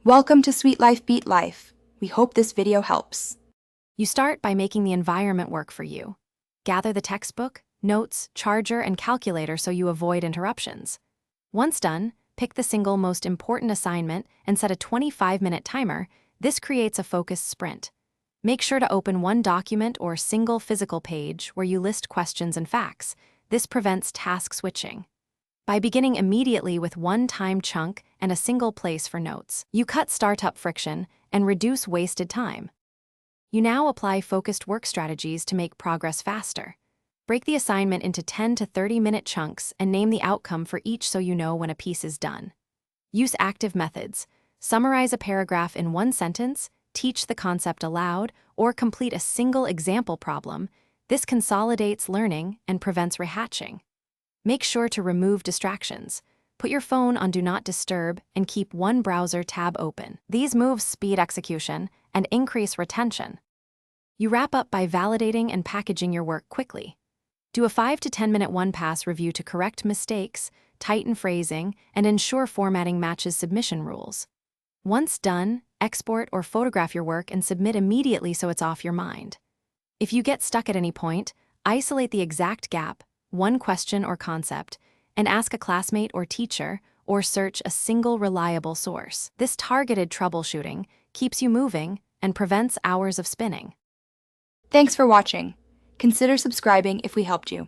Welcome to Sweet Life Beat Life. We hope this video helps. You start by making the environment work for you. Gather the textbook, notes, charger, and calculator so you avoid interruptions. Once done, pick the single most important assignment and set a 25-minute timer. This creates a focused sprint. Make sure to open one document or single physical page where you list questions and facts. This prevents task switching. By beginning immediately with one time chunk and a single place for notes, you cut startup friction and reduce wasted time. You now apply focused work strategies to make progress faster. Break the assignment into 10 to 30-minute chunks and name the outcome for each so you know when a piece is done. Use active methods. Summarize a paragraph in one sentence, teach the concept aloud, or complete a single example problem. This consolidates learning and prevents rehatching. Make sure to remove distractions. Put your phone on Do Not Disturb and keep one browser tab open. These moves speed execution and increase retention. You wrap up by validating and packaging your work quickly. Do a 5 to 10-minute one-pass review to correct mistakes, tighten phrasing, and ensure formatting matches submission rules. Once done, export or photograph your work and submit immediately so it's off your mind. If you get stuck at any point, isolate the exact gap, one question or concept, and ask a classmate or teacher, or search a single reliable source. This targeted troubleshooting keeps you moving and prevents hours of spinning. Thanks for watching. Consider subscribing if we helped you.